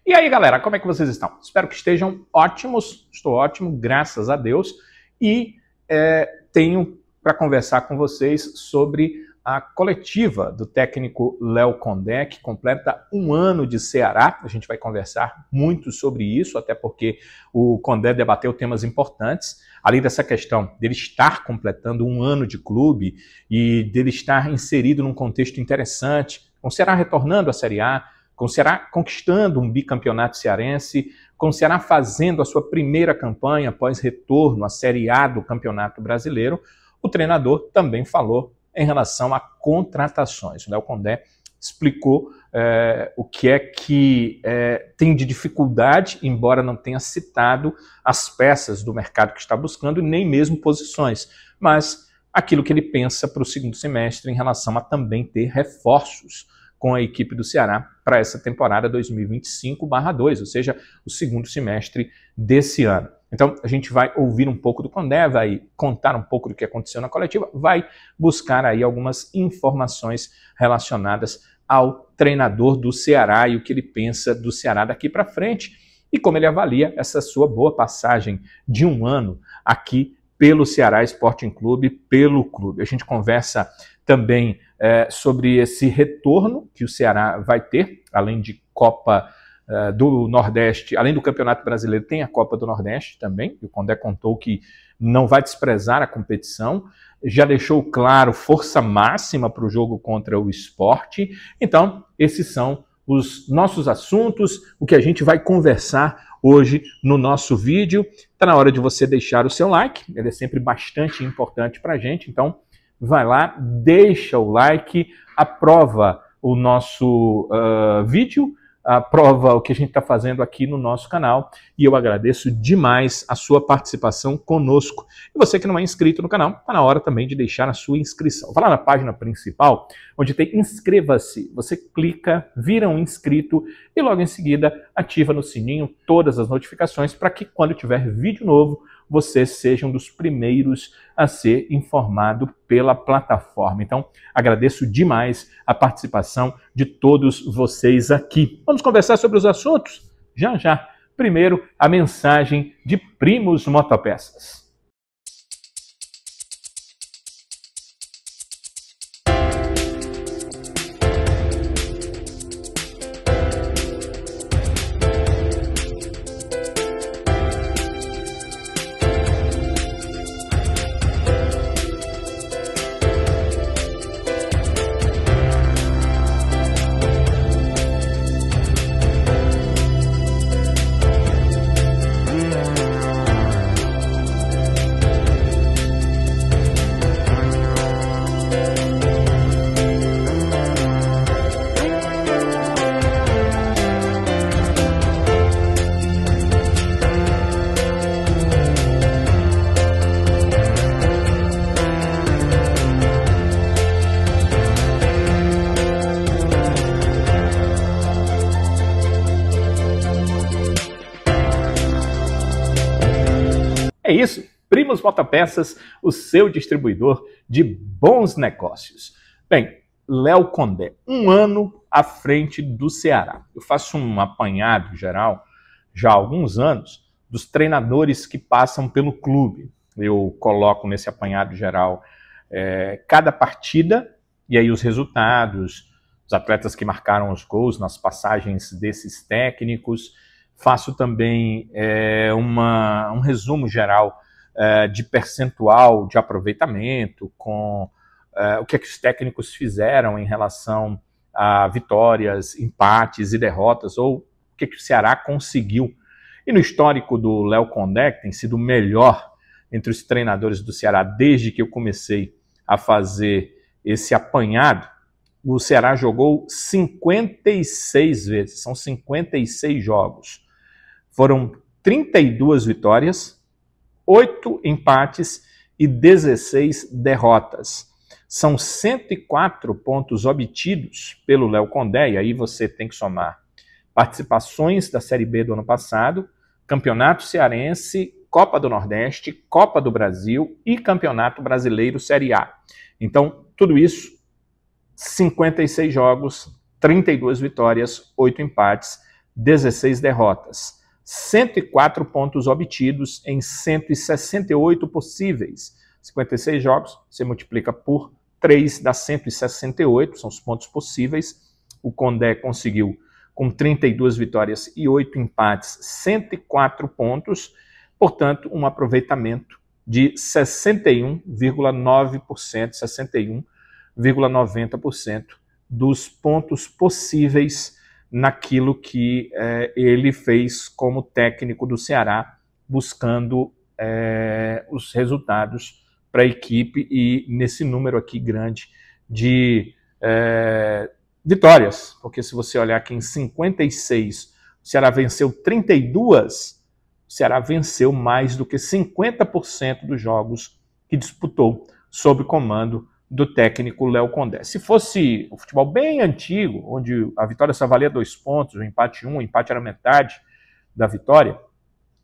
E aí, galera, como é que vocês estão? Espero que estejam ótimos. Estou ótimo, graças a Deus. E tenho para conversar com vocês sobre a coletiva do técnico Léo Condé, que completa um ano de Ceará. A gente vai conversar muito sobre isso, até porque o Condé debateu temas importantes, além dessa questão dele estar completando um ano de clube e dele estar inserido num contexto interessante, com o Ceará retornando à Série A, com o Ceará conquistando um bicampeonato cearense, com o Ceará fazendo a sua primeira campanha após retorno à Série A do Campeonato Brasileiro. O treinador também falou em relação a contratações. O Léo Condé explicou o que é que tem de dificuldade, embora não tenha citado as peças do mercado que está buscando, nem mesmo posições, mas aquilo que ele pensa para o segundo semestre em relação a também ter reforços com a equipe do Ceará para essa temporada 2025/2, ou seja, o segundo semestre desse ano. Então, a gente vai ouvir um pouco do Condé, vai contar um pouco do que aconteceu na coletiva, vai buscar aí algumas informações relacionadas ao treinador do Ceará e o que ele pensa do Ceará daqui para frente e como ele avalia essa sua boa passagem de um ano aqui pelo Ceará Sporting Clube, pelo clube. A gente conversa também sobre esse retorno que o Ceará vai ter, além de Copa do Nordeste, além do Campeonato Brasileiro, tem a Copa do Nordeste também, e o Condé contou que não vai desprezar a competição, já deixou claro força máxima para o jogo contra o Sport. Então, esses são os nossos assuntos, o que a gente vai conversar hoje no nosso vídeo. Está na hora de você deixar o seu like, ele é sempre bastante importante para a gente, então vai lá, deixa o like, aprova o nosso vídeo, aprova o que a gente está fazendo aqui no nosso canal e eu agradeço demais a sua participação conosco. E você que não é inscrito no canal, está na hora também de deixar a sua inscrição. Vai lá na página principal, onde tem inscreva-se. Você clica, vira um inscrito e logo em seguida ativa no sininho todas as notificações para que quando tiver vídeo novo, você seja um dos primeiros a ser informado pela plataforma. Então, agradeço demais a participação de todos vocês aqui. Vamos conversar sobre os assuntos? Já, já. Primeiro, a mensagem de Primos Motopeças. É isso, Primos Motopeças, o seu distribuidor de bons negócios. Bem, Léo Condé, um ano à frente do Ceará. Eu faço um apanhado geral, já há alguns anos, dos treinadores que passam pelo clube. Eu coloco nesse apanhado geral cada partida, e aí os resultados, os atletas que marcaram os gols nas passagens desses técnicos. Faço também um resumo geral de percentual de aproveitamento, com o que os técnicos fizeram em relação a vitórias, empates e derrotas, ou o que o Ceará conseguiu. E no histórico do Léo Condé, que tem sido o melhor entre os treinadores do Ceará desde que eu comecei a fazer esse apanhado, o Ceará jogou 56 vezes, são 56 jogos. Foram 32 vitórias, 8 empates e 16 derrotas. São 104 pontos obtidos pelo Léo Condé, e aí você tem que somar participações da Série B do ano passado, Campeonato Cearense, Copa do Nordeste, Copa do Brasil e Campeonato Brasileiro Série A. Então, tudo isso, 56 jogos, 32 vitórias, 8 empates, 16 derrotas. 104 pontos obtidos em 168 possíveis. 56 jogos, você multiplica por 3 dá 168, são os pontos possíveis. O Condé conseguiu, com 32 vitórias e 8 empates, 104 pontos, portanto, um aproveitamento de 61,9%, 61,90% dos pontos possíveis naquilo que ele fez como técnico do Ceará, buscando os resultados para a equipe e nesse número aqui grande de vitórias, porque se você olhar aqui em 56, o Ceará venceu 32, o Ceará venceu mais do que 50% dos jogos que disputou sob comando do técnico Léo Condé. Se fosse o futebol bem antigo, onde a vitória só valia 2 pontos, o empate 1, o empate era metade da vitória,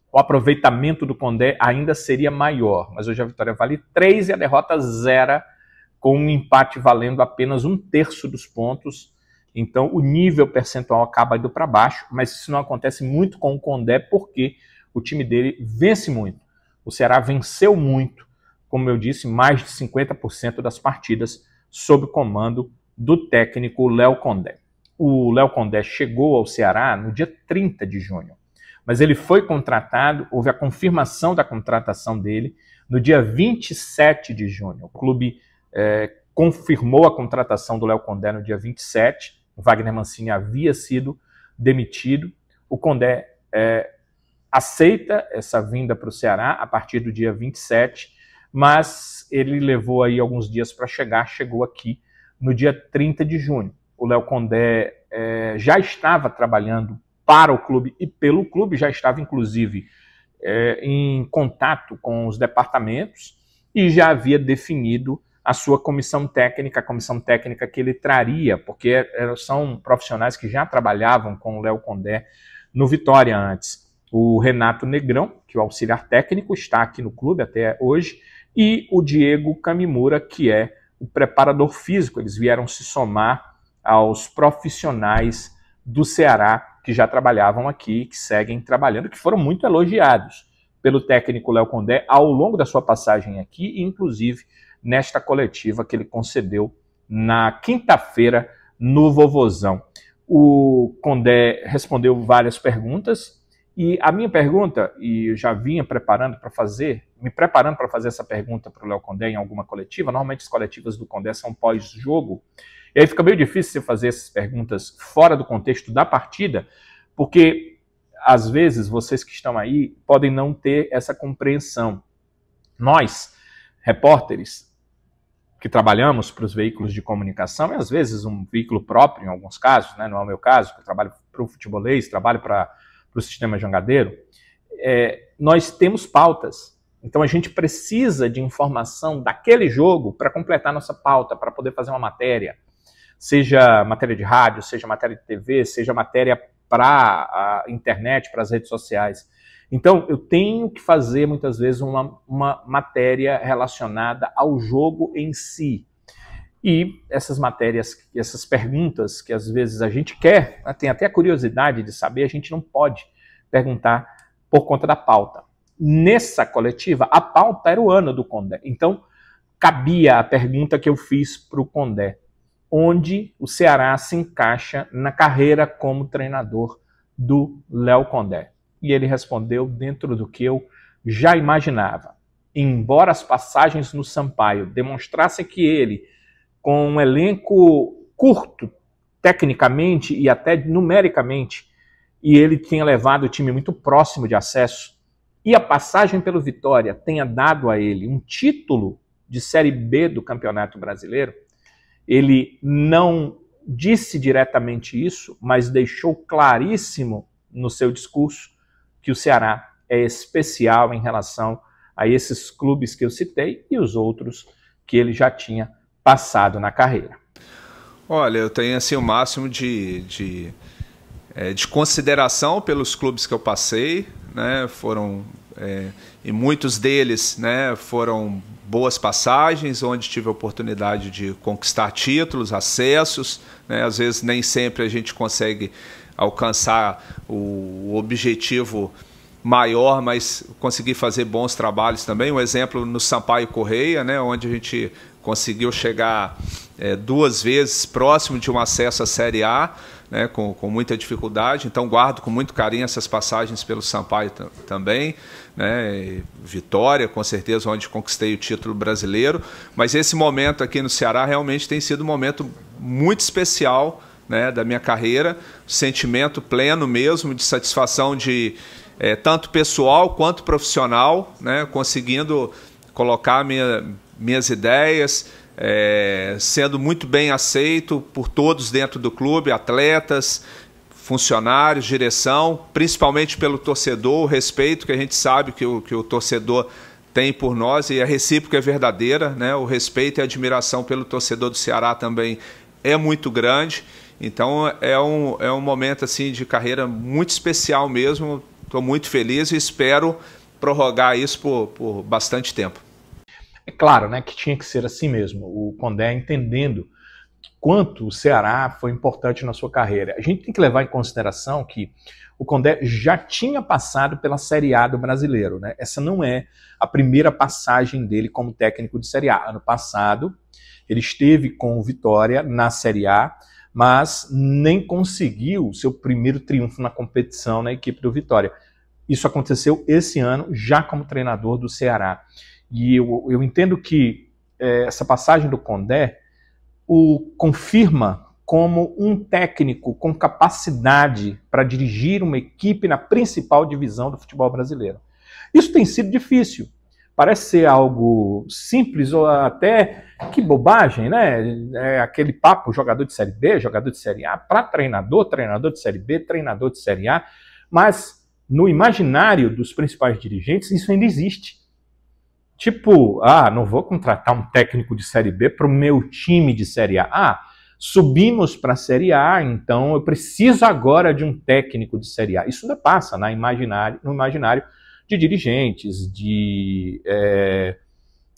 o aproveitamento do Condé ainda seria maior, mas hoje a vitória vale 3 e a derrota 0, com um empate valendo apenas 1/3 dos pontos. Então o nível percentual acaba indo para baixo, mas isso não acontece muito com o Condé porque o time dele vence muito. O Ceará venceu muito, como eu disse, mais de 50% das partidas sob o comando do técnico Léo Condé. O Léo Condé chegou ao Ceará no dia 30 de junho, mas ele foi contratado, houve a confirmação da contratação dele no dia 27 de junho. O clube confirmou a contratação do Léo Condé no dia 27, o Wagner Mancini havia sido demitido, o Condé aceita essa vinda para o Ceará a partir do dia 27, mas ele levou aí alguns dias para chegar, chegou aqui no dia 30 de junho. O Léo Condé já estava trabalhando para o clube e pelo clube, já estava inclusive em contato com os departamentos e já havia definido a sua comissão técnica, a comissão técnica que ele traria, porque são profissionais que já trabalhavam com o Léo Condé no Vitória antes. O Renato Negrão, que é o auxiliar técnico, está aqui no clube até hoje, e o Diego Camimura, que é o preparador físico. Eles vieram se somar aos profissionais do Ceará que já trabalhavam aqui, que seguem trabalhando, que foram muito elogiados pelo técnico Léo Condé ao longo da sua passagem aqui, e inclusive nesta coletiva que ele concedeu na quinta-feira no Vovozão. O Condé respondeu várias perguntas, e a minha pergunta, e eu já vinha me preparando para fazer essa pergunta para o Léo Condé em alguma coletiva. Normalmente as coletivas do Condé são pós-jogo, e aí fica meio difícil você fazer essas perguntas fora do contexto da partida, porque às vezes vocês que estão aí podem não ter essa compreensão. Nós, repórteres, que trabalhamos para os veículos de comunicação, e às vezes um veículo próprio, em alguns casos, né, não é o meu caso, que eu trabalho para o Futebolês, trabalho para o Sistema Jangadeiro, nós temos pautas. Então a gente precisa de informação daquele jogo para completar nossa pauta, para poder fazer uma matéria, seja matéria de rádio, seja matéria de TV, seja matéria para a internet, para as redes sociais. Então eu tenho que fazer muitas vezes uma matéria relacionada ao jogo em si. E essas matérias, essas perguntas que às vezes a gente quer, tem até a curiosidade de saber, a gente não pode perguntar por conta da pauta. Nessa coletiva, a pauta era o ano do Condé. Então, cabia a pergunta que eu fiz para o Condé: onde o Ceará se encaixa na carreira como treinador do Léo Condé? E ele respondeu dentro do que eu já imaginava. Embora as passagens no Sampaio demonstrassem que ele, com um elenco curto, tecnicamente e até numericamente, e ele tinha levado o time muito próximo de acesso, e a passagem pelo Vitória tenha dado a ele um título de Série B do Campeonato Brasileiro, ele não disse diretamente isso, mas deixou claríssimo no seu discurso que o Ceará é especial em relação a esses clubes que eu citei e os outros que ele já tinha passado na carreira. Olha, eu tenho assim o máximo de consideração pelos clubes que eu passei, né? E muitos deles, né, foram boas passagens, onde tive a oportunidade de conquistar títulos, acessos, né? Às vezes nem sempre a gente consegue alcançar o objetivo maior, mas conseguir fazer bons trabalhos também. Um exemplo no Sampaio Correia, né, onde a gente conseguiu chegar 2 vezes próximo de um acesso à Série A, né, com muita dificuldade. Então guardo com muito carinho essas passagens pelo Sampaio também, né, Vitória, com certeza, onde conquistei o título brasileiro. Mas esse momento aqui no Ceará realmente tem sido um momento muito especial, né, da minha carreira, sentimento pleno mesmo de satisfação de tanto pessoal quanto profissional, né, conseguindo colocar minhas ideias, sendo muito bem aceito por todos dentro do clube, atletas, funcionários, direção, principalmente pelo torcedor, o respeito que a gente sabe que o torcedor tem por nós, e a recíproca é verdadeira, né? O respeito e a admiração pelo torcedor do Ceará também é muito grande. Então é um momento assim de carreira muito especial mesmo. Estou muito feliz e espero prorrogar isso por bastante tempo. É claro, né, que tinha que ser assim mesmo. O Condé entendendo quanto o Ceará foi importante na sua carreira. A gente tem que levar em consideração que o Condé já tinha passado pela Série A do Brasileiro, né? Essa não é a primeira passagem dele como técnico de Série A. Ano passado, ele esteve com o Vitória na Série A, mas nem conseguiu o seu primeiro triunfo na competição na equipe do Vitória. Isso aconteceu esse ano, já como treinador do Ceará. E eu entendo que essa passagem do Condé o confirma como um técnico com capacidade para dirigir uma equipe na principal divisão do futebol brasileiro. Isso tem sido difícil. Parece ser algo simples ou até que bobagem, né? É aquele papo, jogador de Série B, jogador de Série A, para treinador, treinador de Série B, treinador de Série A. Mas no imaginário dos principais dirigentes isso ainda existe. Tipo, não vou contratar um técnico de Série B para o meu time de Série A. Subimos para a Série A, então eu preciso agora de um técnico de Série A. Isso ainda passa no imaginário de dirigentes, de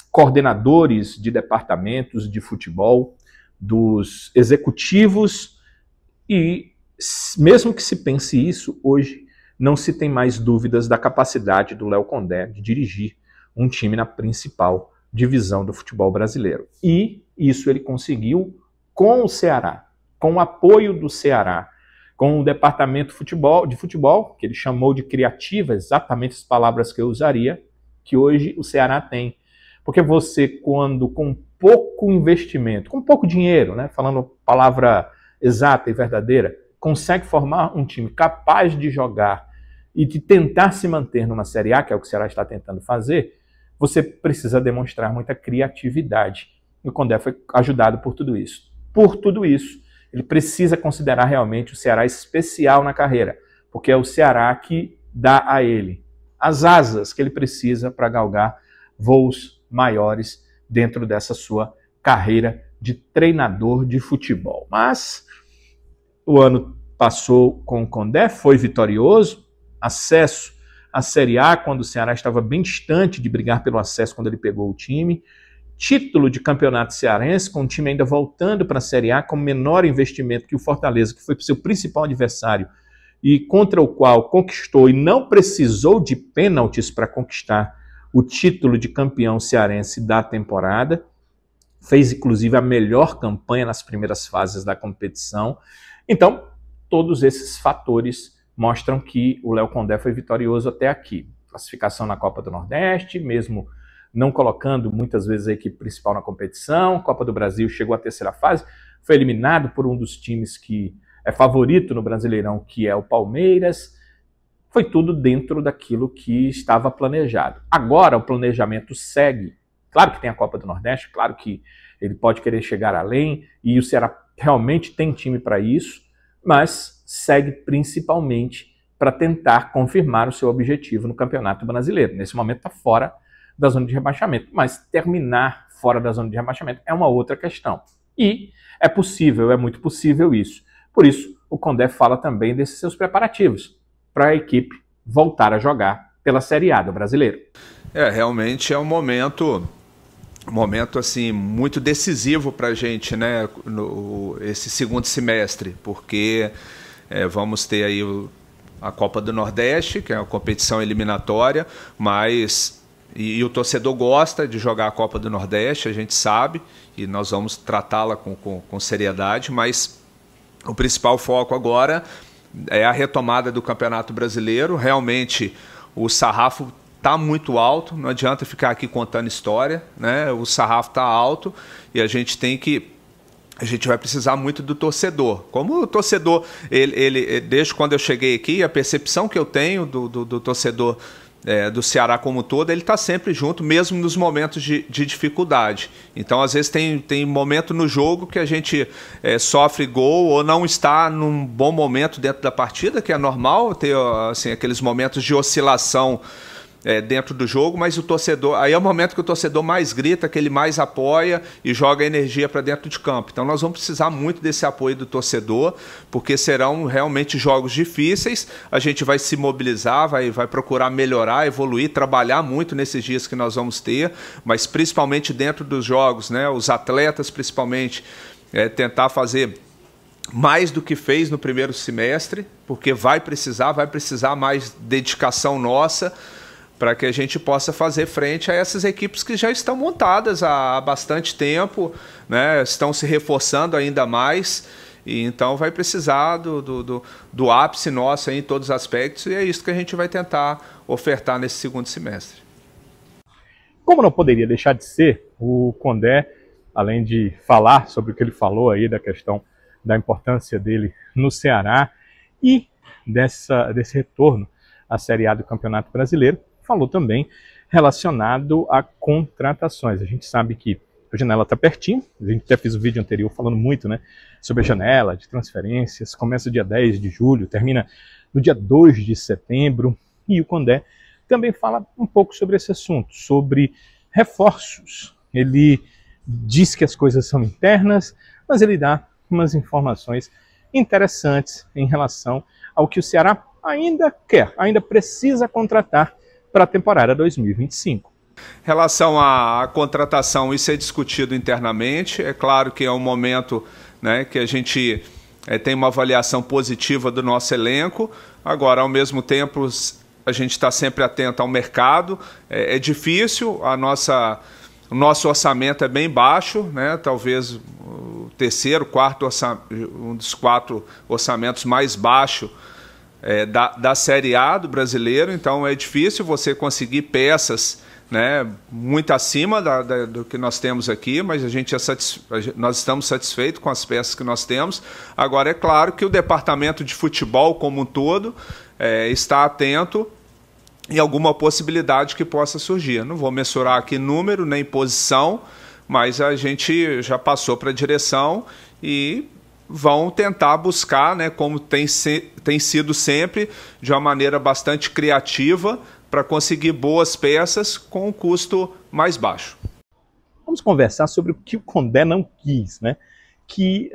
coordenadores de departamentos de futebol, dos executivos, e mesmo que se pense isso, hoje não se tem mais dúvidas da capacidade do Léo Condé de dirigir um time na principal divisão do futebol brasileiro. E isso ele conseguiu com o Ceará, com o apoio do Ceará, com o departamento de futebol, que ele chamou de criativa, exatamente as palavras que eu usaria, que hoje o Ceará tem. Porque você, quando com pouco investimento, com pouco dinheiro, né, falando a palavra exata e verdadeira, consegue formar um time capaz de jogar e de tentar se manter numa Série A, que é o que o Ceará está tentando fazer, você precisa demonstrar muita criatividade. E o Condé foi ajudado por tudo isso. Por tudo isso, ele precisa considerar realmente o Ceará especial na carreira, porque é o Ceará que dá a ele as asas que ele precisa para galgar voos maiores dentro dessa sua carreira de treinador de futebol. Mas o ano passou com o Condé, foi vitorioso, acesso à Série A, quando o Ceará estava bem distante de brigar pelo acesso quando ele pegou o time, título de campeonato cearense, com o time ainda voltando para a Série A, com menor investimento que o Fortaleza, que foi seu principal adversário, e contra o qual conquistou e não precisou de pênaltis para conquistar o título de campeão cearense da temporada, fez inclusive a melhor campanha nas primeiras fases da competição. Então, todos esses fatores mostram que o Léo Condé foi vitorioso até aqui. Classificação na Copa do Nordeste, mesmo não colocando muitas vezes a equipe principal na competição. Copa do Brasil chegou à terceira fase, foi eliminado por um dos times que é favorito no Brasileirão, que é o Palmeiras. Foi tudo dentro daquilo que estava planejado. Agora o planejamento segue. Claro que tem a Copa do Nordeste, claro que ele pode querer chegar além, e o Ceará realmente tem time para isso, mas segue principalmente para tentar confirmar o seu objetivo no Campeonato Brasileiro. Nesse momento está fora da zona de rebaixamento, mas terminar fora da zona de rebaixamento é uma outra questão. E é possível, é muito possível isso. Por isso, o Condé fala também desses seus preparativos para a equipe voltar a jogar pela Série A do Brasileiro. Realmente é um momento assim muito decisivo para a gente, né, esse segundo semestre, porque vamos ter aí a Copa do Nordeste, que é uma competição eliminatória, mas e o torcedor gosta de jogar a Copa do Nordeste, a gente sabe, e nós vamos tratá-la com seriedade, mas o principal foco agora é a retomada do Campeonato Brasileiro. Realmente o sarrafo está muito alto, não adianta ficar aqui contando história, né? O sarrafo está alto e a gente vai precisar muito do torcedor. Como o torcedor, desde quando eu cheguei aqui, a percepção que eu tenho do torcedor do Ceará como um todo, ele está sempre junto, mesmo nos momentos de dificuldade. Então, às vezes, tem momento no jogo que a gente sofre gol ou não está num bom momento dentro da partida, que é normal ter assim, aqueles momentos de oscilação dentro do jogo, mas o torcedor, aí é o momento que o torcedor mais grita, que ele mais apoia e joga energia para dentro de campo. Então nós vamos precisar muito desse apoio do torcedor, porque serão realmente jogos difíceis, a gente vai se mobilizar, vai procurar melhorar, evoluir, trabalhar muito nesses dias que nós vamos ter, mas principalmente dentro dos jogos, né, os atletas principalmente, tentar fazer mais do que fez no primeiro semestre, porque vai precisar mais dedicação nossa, para que a gente possa fazer frente a essas equipes que já estão montadas há bastante tempo, né? Estão se reforçando ainda mais, e então vai precisar do ápice nosso em todos os aspectos, e é isso que a gente vai tentar ofertar nesse segundo semestre. Como não poderia deixar de ser, o Condé, além de falar sobre o que ele falou aí da questão da importância dele no Ceará e desse retorno à Série A do Campeonato Brasileiro, falou também relacionado a contratações. A gente sabe que a janela está pertinho, a gente até fez um vídeo anterior falando muito, né, sobre a janela de transferências, começa dia 10 de julho, termina no dia 2 de setembro, e o Condé também fala um pouco sobre esse assunto, sobre reforços. Ele diz que as coisas são internas, mas ele dá umas informações interessantes em relação ao que o Ceará ainda precisa contratar para a temporada 2025. Em relação à contratação, isso é discutido internamente. É claro que é um momento, né, que a gente tem uma avaliação positiva do nosso elenco. Agora, ao mesmo tempo, a gente está sempre atento ao mercado. É difícil, o nosso orçamento é bem baixo, né? Talvez o terceiro, quarto um dos 4 orçamentos mais baixos da Série A do brasileiro, então é difícil você conseguir peças, né, muito acima do que nós temos aqui, mas nós estamos satisfeitos com as peças que nós temos. Agora, é claro que o departamento de futebol como um todo está atento em alguma possibilidade que possa surgir. Não vou mensurar aqui número nem posição, mas a gente já passou para a direção e vão tentar buscar, né, como tem sido sempre, de uma maneira bastante criativa, para conseguir boas peças com um custo mais baixo. Vamos conversar sobre o que o Condé não quis, né? Que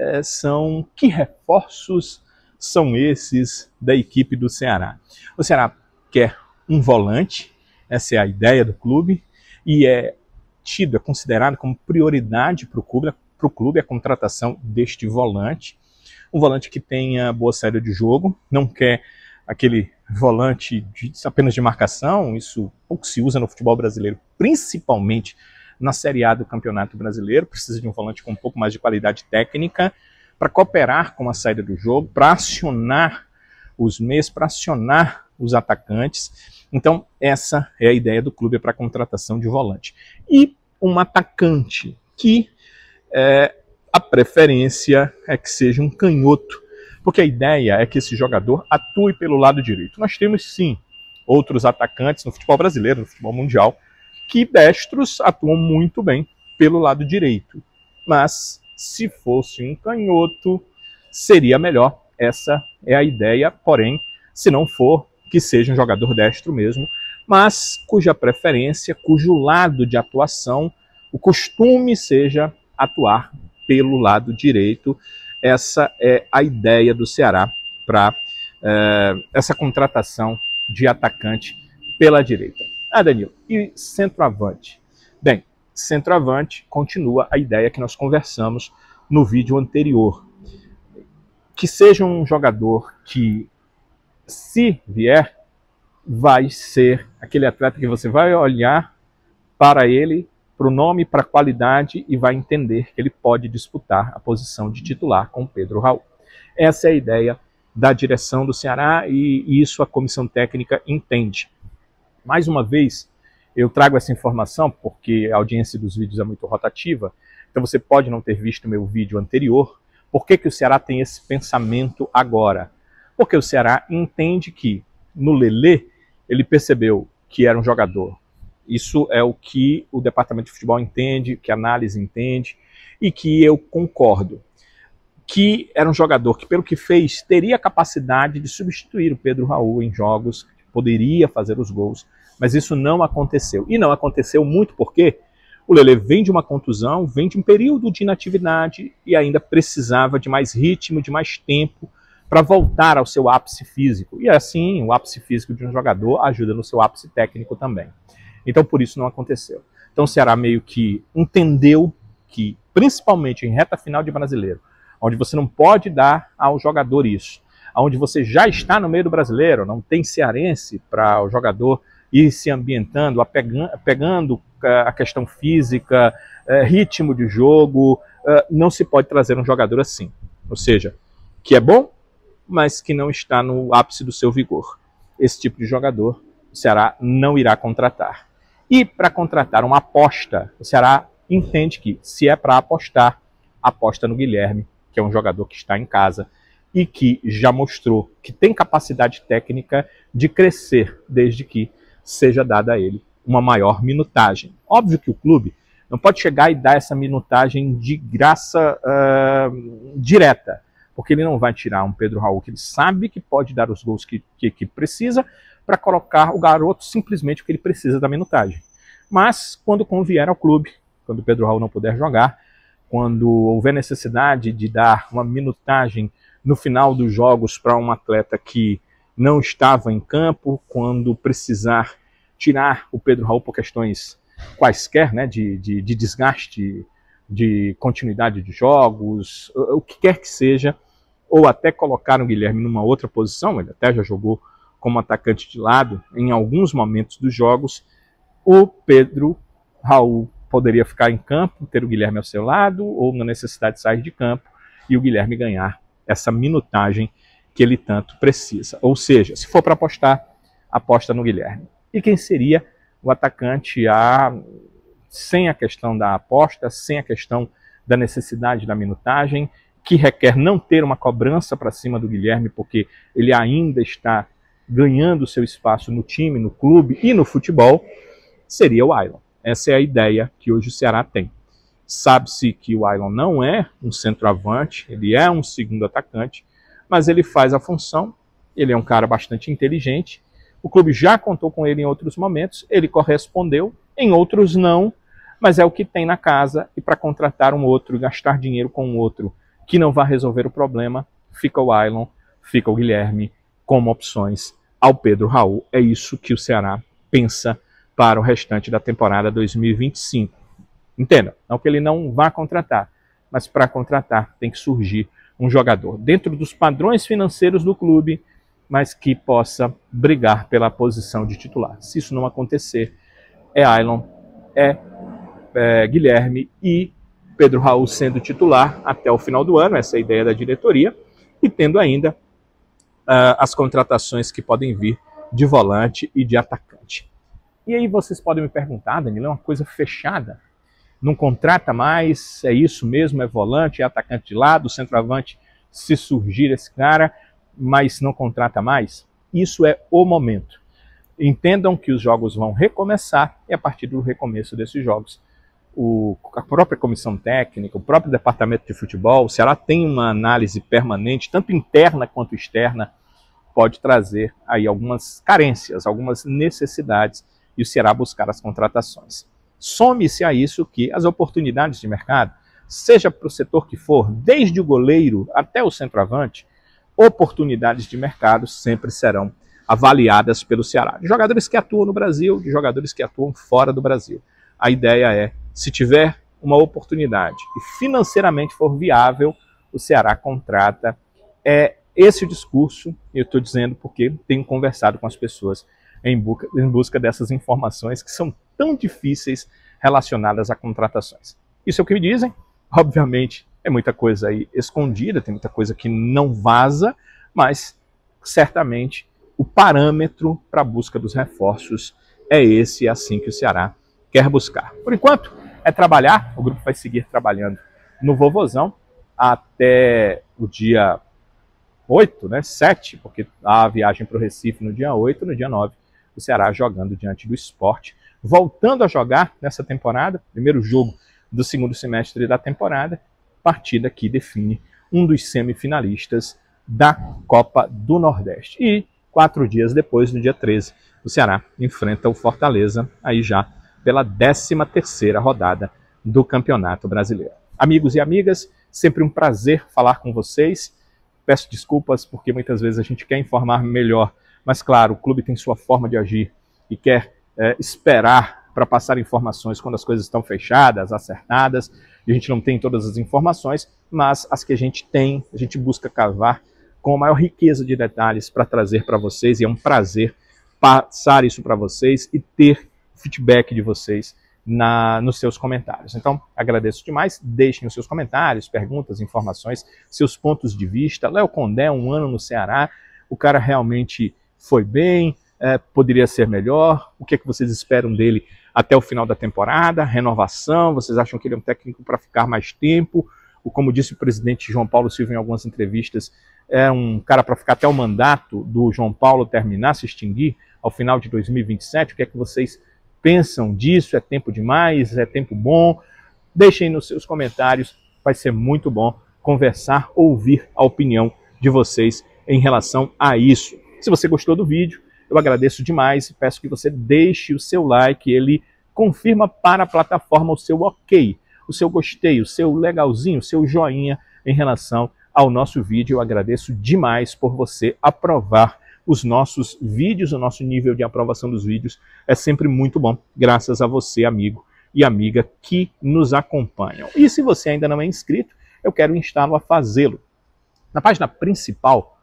reforços são esses da equipe do Ceará? O Ceará quer um volante, essa é a ideia do clube, e é considerado como prioridade para o clube a contratação deste volante. Um volante que tenha boa saída de jogo, não quer aquele volante apenas de marcação, isso pouco se usa no futebol brasileiro, principalmente na Série A do Campeonato Brasileiro. Precisa de um volante com um pouco mais de qualidade técnica para cooperar com a saída do jogo, para acionar os meios, para acionar os atacantes. Então, essa é a ideia do clube para a contratação de volante. E um atacante que a preferência é que seja um canhoto, porque a ideia é que esse jogador atue pelo lado direito. Nós temos, sim, outros atacantes no futebol brasileiro, no futebol mundial, que destros atuam muito bem pelo lado direito. Mas, se fosse um canhoto, seria melhor. Essa é a ideia, porém, se não for, que seja um jogador destro mesmo, mas cuja preferência, cujo lado de atuação, o costume seja atuar pelo lado direito. Essa é a ideia do Ceará para essa contratação de atacante pela direita. Danilo, e centroavante? Bem, centroavante continua a ideia que nós conversamos no vídeo anterior. que seja um jogador que, se vier, vai ser aquele atleta que você vai olhar para ele, para o nome, para a qualidade e vai entender que ele pode disputar a posição de titular com o Pedro Raul. Essa é a ideia da direção do Ceará e isso a comissão técnica entende. Mais uma vez, eu trago essa informação porque a audiência dos vídeos é muito rotativa, então você pode não ter visto meu vídeo anterior. Por que o Ceará tem esse pensamento agora? Porque o Ceará entende que no Lelê ele percebeu que era um jogador. Isso é o que o departamento de futebol entende, que a análise entende e que eu concordo. Que era um jogador que, pelo que fez, teria a capacidade de substituir o Pedro Raul em jogos, poderia fazer os gols, mas isso não aconteceu. E não aconteceu muito porque o Lelê vem de uma contusão, vem de um período de inatividade e ainda precisava de mais ritmo, de mais tempo para voltar ao seu ápice físico. E assim, o ápice físico de um jogador ajuda no seu ápice técnico também. Então, por isso não aconteceu. Então, o Ceará meio que entendeu que, principalmente em reta final de Brasileiro, onde você não pode dar ao jogador isso, onde você já está no meio do Brasileiro, não tem cearense para o jogador ir se ambientando, pegando a questão física, ritmo de jogo, não se pode trazer um jogador assim. Ou seja, que é bom, mas que não está no ápice do seu vigor. Esse tipo de jogador o Ceará não irá contratar. E para contratar uma aposta, o Ceará entende que, se é para apostar, aposta no Guilherme, que é um jogador que está em casa e que já mostrou que tem capacidade técnica de crescer desde que seja dada a ele uma maior minutagem. Óbvio que o clube não pode chegar e dar essa minutagem de graça direta, porque ele não vai tirar um Pedro Raul que ele sabe que pode dar os gols que precisa para colocar o garoto simplesmente porque ele precisa da minutagem. Mas quando convier ao clube, quando o Pedro Raul não puder jogar, quando houver necessidade de dar uma minutagem no final dos jogos para um atleta que não estava em campo, quando precisar tirar o Pedro Raul por questões quaisquer, né, de desgaste, de continuidade de jogos, o que quer que seja, ou até colocar o Guilherme numa outra posição, ele até já jogou como atacante de lado em alguns momentos dos jogos, o Pedro Raul poderia ficar em campo, ter o Guilherme ao seu lado, ou na necessidade de sair de campo e o Guilherme ganhar essa minutagem que ele tanto precisa. Ou seja, se for para apostar, aposta no Guilherme. E quem seria o atacante sem a questão da aposta, sem a questão da necessidade da minutagem, que requer não ter uma cobrança para cima do Guilherme, porque ele ainda está ganhando seu espaço no time, no clube e no futebol, seria o Ailon. Essa é a ideia que hoje o Ceará tem. Sabe-se que o Ailon não é um centroavante, ele é um segundo atacante, mas ele faz a função, ele é um cara bastante inteligente, o clube já contou com ele em outros momentos, ele correspondeu, em outros não, mas é o que tem na casa, e para contratar um outro, gastar dinheiro com um outro que não vai resolver o problema, fica o Ailon, fica o Guilherme como opções ao Pedro Raul. É isso que o Ceará pensa para o restante da temporada 2025. Entenda, não que ele não vá contratar, mas para contratar tem que surgir um jogador dentro dos padrões financeiros do clube, mas que possa brigar pela posição de titular. Se isso não acontecer, é Ailon, Guilherme e Pedro Raul sendo titular até o final do ano, essa é a ideia da diretoria, e tendo ainda as contratações que podem vir de volante e de atacante. E aí vocês podem me perguntar, Danilo, é uma coisa fechada? Não contrata mais, é isso mesmo, é volante, é atacante de lado, centroavante, se surgir esse cara, mas não contrata mais? Isso é o momento. Entendam que os jogos vão recomeçar e a partir do recomeço desses jogos, a própria comissão técnica, o próprio departamento de futebol, o Ceará tem uma análise permanente, tanto interna quanto externa, pode trazer aí algumas carências, algumas necessidades e o Ceará buscar as contratações. Some-se a isso que as oportunidades de mercado, seja para o setor que for, desde o goleiro até o centroavante, oportunidades de mercado sempre serão avaliadas pelo Ceará. De jogadores que atuam no Brasil, de jogadores que atuam fora do Brasil. A ideia é, se tiver uma oportunidade e financeiramente for viável, o Ceará contrata. é esse o discurso, eu estou dizendo porque tenho conversado com as pessoas em busca dessas informações que são tão difíceis relacionadas a contratações. Isso é o que me dizem. Obviamente, é muita coisa aí escondida, tem muita coisa que não vaza, mas certamente o parâmetro para a busca dos reforços é esse, é assim que o Ceará quer buscar. Por enquanto, é trabalhar, o grupo vai seguir trabalhando no Vovozão até o dia 8, né, 7, porque há a viagem para o Recife no dia 8, no dia 9, o Ceará jogando diante do Sport, voltando a jogar nessa temporada, primeiro jogo do segundo semestre da temporada, partida que define um dos semifinalistas da Copa do Nordeste. E 4 dias depois, no dia 13, o Ceará enfrenta o Fortaleza, aí já pela 13ª rodada do Campeonato Brasileiro. Amigos e amigas, sempre um prazer falar com vocês. Peço desculpas porque muitas vezes a gente quer informar melhor, mas claro, o clube tem sua forma de agir e quer esperar para passar informações quando as coisas estão fechadas, acertadas, e a gente não tem todas as informações, mas as que a gente tem, a gente busca cavar com a maior riqueza de detalhes para trazer para vocês, e é um prazer passar isso para vocês e ter feedback de vocês nos seus comentários. Então, agradeço demais, deixem os seus comentários, perguntas, informações, seus pontos de vista. Léo Condé, 1 ano no Ceará, o cara realmente foi bem, poderia ser melhor, o que é que vocês esperam dele até o final da temporada, renovação, vocês acham que ele é um técnico para ficar mais tempo, como disse o presidente João Paulo Silva em algumas entrevistas, é um cara para ficar até o mandato do João Paulo terminar, se extinguir ao final de 2027, o que é que vocês pensam disso? É tempo demais? É tempo bom? Deixem nos seus comentários, vai ser muito bom conversar, ouvir a opinião de vocês em relação a isso. Se você gostou do vídeo, eu agradeço demais e peço que você deixe o seu like, ele confirma para a plataforma o seu ok, o seu gostei, o seu legalzinho, o seu joinha em relação ao nosso vídeo. Eu agradeço demais por você aprovar os nossos vídeos, o nosso nível de aprovação dos vídeos é sempre muito bom, graças a você, amigo e amiga, que nos acompanham. E se você ainda não é inscrito, eu quero instar-lo a fazê-lo. Na página principal,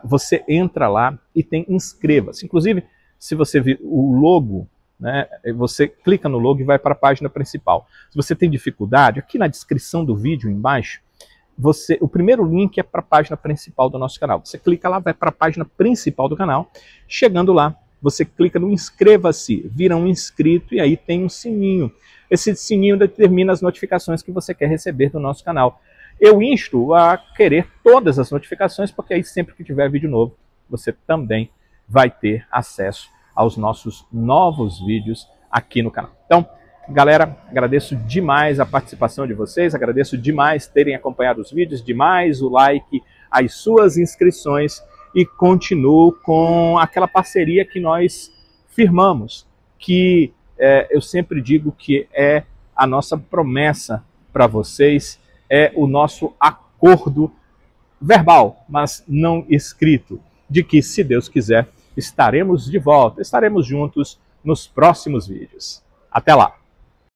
você entra lá e tem inscreva-se. Inclusive, se você vir o logo, né, você clica no logo e vai para a página principal. Se você tem dificuldade, aqui na descrição do vídeo embaixo, o primeiro link é para a página principal do nosso canal. Você clica lá, vai para a página principal do canal. Chegando lá, você clica no inscreva-se, vira um inscrito e aí tem um sininho. Esse sininho determina as notificações que você quer receber do nosso canal. Eu insto a querer todas as notificações, porque aí sempre que tiver vídeo novo, você também vai ter acesso aos nossos novos vídeos aqui no canal. Então, galera, agradeço demais a participação de vocês, agradeço demais terem acompanhado os vídeos, demais o like, as suas inscrições e continuo com aquela parceria que nós firmamos, que eu sempre digo que é a nossa promessa para vocês, é o nosso acordo verbal, mas não escrito, de que, se Deus quiser, estaremos de volta, estaremos juntos nos próximos vídeos. Até lá!